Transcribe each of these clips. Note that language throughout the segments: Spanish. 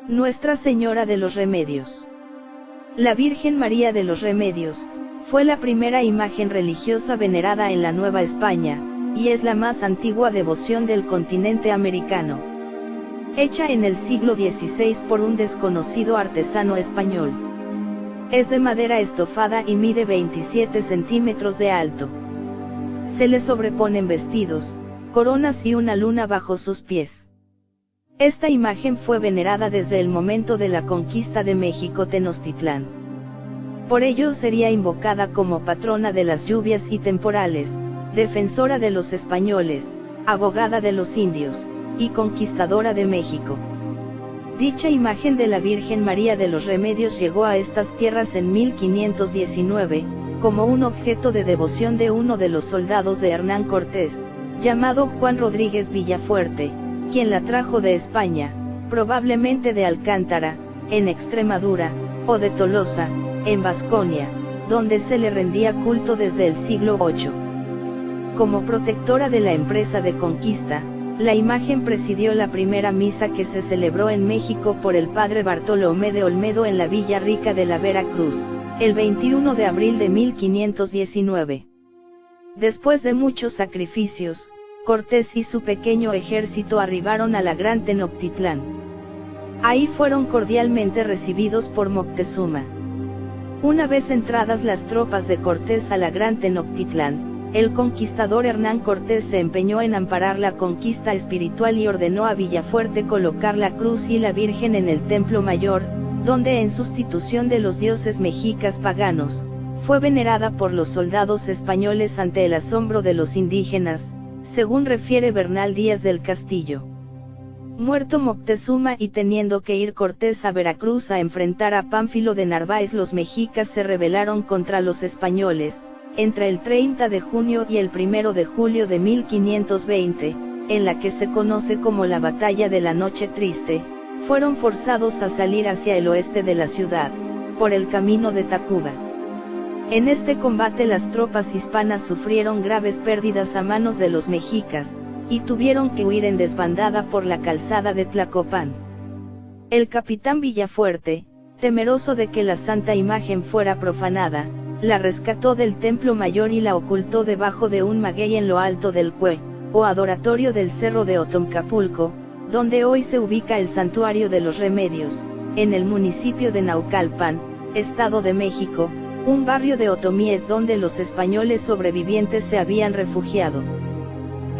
Nuestra Señora de los Remedios. La Virgen María de los Remedios, fue la primera imagen religiosa venerada en la Nueva España, y es la más antigua devoción del continente americano. Hecha en el siglo XVI por un desconocido artesano español. Es de madera estofada y mide 27 centímetros de alto. Se le sobreponen vestidos, coronas y una luna bajo sus pies. Esta imagen fue venerada desde el momento de la conquista de México Tenochtitlán. Por ello sería invocada como patrona de las lluvias y temporales, defensora de los españoles, abogada de los indios, y conquistadora de México. Dicha imagen de la Virgen María de los Remedios llegó a estas tierras en 1519, como un objeto de devoción de uno de los soldados de Hernán Cortés, llamado Juan Rodríguez Villafuerte, quien la trajo de España, probablemente de Alcántara, en Extremadura, o de Tolosa, en Vasconia, donde se le rendía culto desde el siglo VIII. Como protectora de la empresa de conquista, la imagen presidió la primera misa que se celebró en México por el padre Bartolomé de Olmedo en la Villa Rica de la Veracruz, el 21 de abril de 1519. Después de muchos sacrificios, Cortés y su pequeño ejército arribaron a la Gran Tenochtitlán. Ahí fueron cordialmente recibidos por Moctezuma. Una vez entradas las tropas de Cortés a la Gran Tenochtitlán, el conquistador Hernán Cortés se empeñó en amparar la conquista espiritual y ordenó a Villafuerte colocar la cruz y la Virgen en el Templo Mayor, donde en sustitución de los dioses mexicas paganos, fue venerada por los soldados españoles ante el asombro de los indígenas, según refiere Bernal Díaz del Castillo. Muerto Moctezuma y teniendo que ir Cortés a Veracruz a enfrentar a Pánfilo de Narváez, los mexicas se rebelaron contra los españoles, entre el 30 de junio y el 1 de julio de 1520, en la que se conoce como la Batalla de la Noche Triste, fueron forzados a salir hacia el oeste de la ciudad, por el camino de Tacuba. En este combate las tropas hispanas sufrieron graves pérdidas a manos de los mexicas, y tuvieron que huir en desbandada por la calzada de Tlacopan. El capitán Villafuerte, temeroso de que la santa imagen fuera profanada, la rescató del Templo Mayor y la ocultó debajo de un maguey en lo alto del Cue, o adoratorio del Cerro de Otomcapulco, donde hoy se ubica el Santuario de los Remedios, en el municipio de Naucalpan, Estado de México, un barrio de otomíes donde los españoles sobrevivientes se habían refugiado.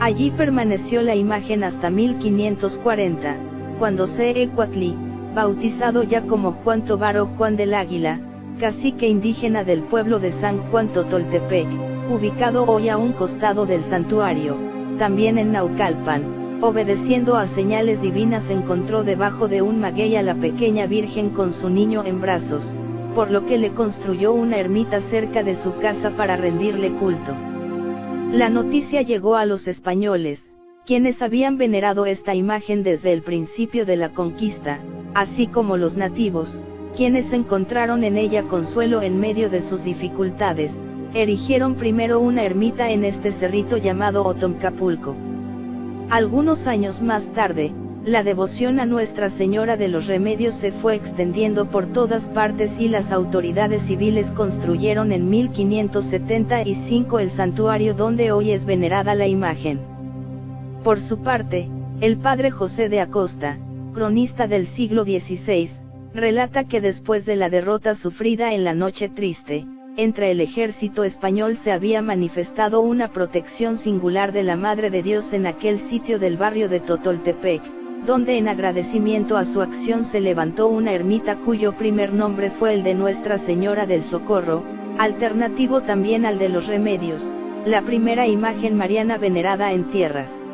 Allí permaneció la imagen hasta 1540, cuando Ceecuatli, bautizado ya como Juan Tobar o Juan del Águila, cacique indígena del pueblo de San Juan Totoltepec, ubicado hoy a un costado del santuario, también en Naucalpan, obedeciendo a señales divinas, encontró debajo de un maguey a la pequeña Virgen con su niño en brazos, por lo que le construyó una ermita cerca de su casa para rendirle culto. La noticia llegó a los españoles, quienes habían venerado esta imagen desde el principio de la conquista, así como los nativos, quienes encontraron en ella consuelo en medio de sus dificultades, erigieron primero una ermita en este cerrito llamado Otomcapulco. Algunos años más tarde, la devoción a Nuestra Señora de los Remedios se fue extendiendo por todas partes y las autoridades civiles construyeron en 1575 el santuario donde hoy es venerada la imagen. Por su parte, el padre José de Acosta, cronista del siglo XVI, relata que después de la derrota sufrida en la Noche Triste, entre el ejército español se había manifestado una protección singular de la Madre de Dios en aquel sitio del barrio de Totoltepec, donde en agradecimiento a su acción se levantó una ermita cuyo primer nombre fue el de Nuestra Señora del Socorro, alternativo también al de los Remedios, la primera imagen mariana venerada en tierras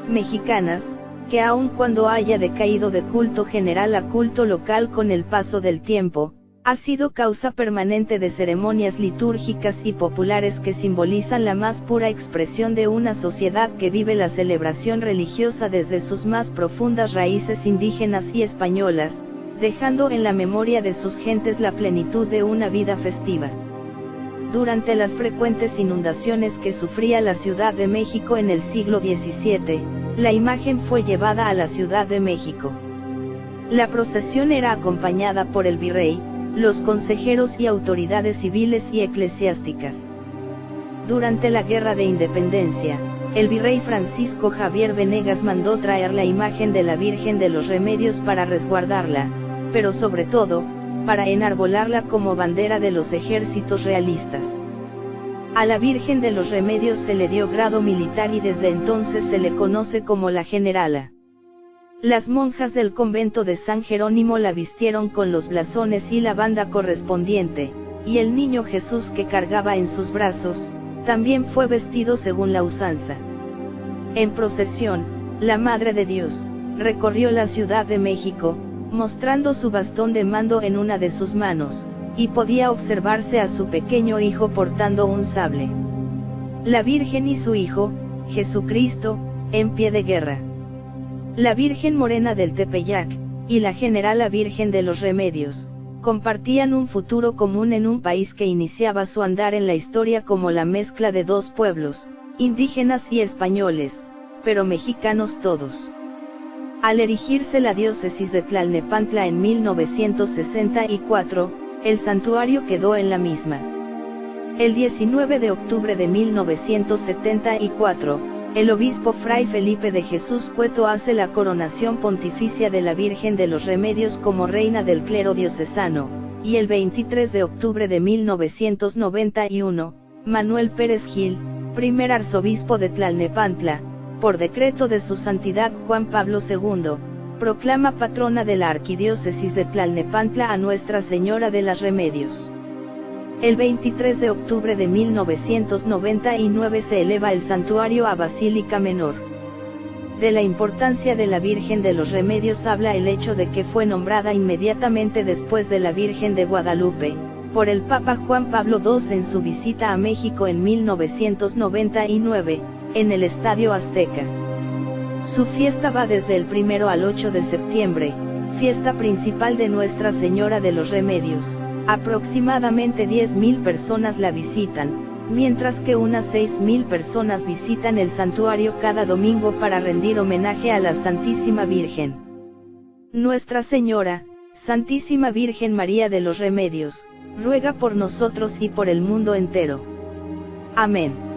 mexicanas, que aun cuando haya decaído de culto general a culto local con el paso del tiempo, ha sido causa permanente de ceremonias litúrgicas y populares que simbolizan la más pura expresión de una sociedad que vive la celebración religiosa desde sus más profundas raíces indígenas y españolas, dejando en la memoria de sus gentes la plenitud de una vida festiva. Durante las frecuentes inundaciones que sufría la Ciudad de México en el siglo XVII, la imagen fue llevada a la Ciudad de México. La procesión era acompañada por el virrey, los consejeros y autoridades civiles y eclesiásticas. Durante la Guerra de Independencia, el virrey Francisco Javier Venegas mandó traer la imagen de la Virgen de los Remedios para resguardarla, pero sobre todo, para enarbolarla como bandera de los ejércitos realistas. A la Virgen de los Remedios se le dio grado militar y desde entonces se le conoce como la Generala. Las monjas del convento de San Jerónimo la vistieron con los blasones y la banda correspondiente, y el niño Jesús que cargaba en sus brazos, también fue vestido según la usanza. En procesión, la Madre de Dios recorrió la Ciudad de México, mostrando su bastón de mando en una de sus manos, y podía observarse a su pequeño hijo portando un sable. La Virgen y su hijo, Jesucristo, en pie de guerra. La Virgen Morena del Tepeyac, y la Generala Virgen de los Remedios, compartían un futuro común en un país que iniciaba su andar en la historia como la mezcla de dos pueblos, indígenas y españoles, pero mexicanos todos. Al erigirse la diócesis de Tlalnepantla en 1964, el santuario quedó en la misma. El 19 de octubre de 1974, el obispo Fray Felipe de Jesús Cueto hace la coronación pontificia de la Virgen de los Remedios como reina del clero diocesano, y el 23 de octubre de 1991, Manuel Pérez Gil, primer arzobispo de Tlalnepantla, por decreto de su santidad Juan Pablo II, proclama patrona de la arquidiócesis de Tlalnepantla a Nuestra Señora de los Remedios. El 23 de octubre de 1999 se eleva el santuario a Basílica Menor. De la importancia de la Virgen de los Remedios habla el hecho de que fue nombrada inmediatamente después de la Virgen de Guadalupe, por el Papa Juan Pablo II en su visita a México en 1999, en el Estadio Azteca. Su fiesta va desde el 1 al 8 de septiembre, fiesta principal de Nuestra Señora de los Remedios. Aproximadamente 10.000 personas la visitan, mientras que unas 6.000 personas visitan el santuario cada domingo para rendir homenaje a la Santísima Virgen. Nuestra Señora, Santísima Virgen María de los Remedios, ruega por nosotros y por el mundo entero. Amén.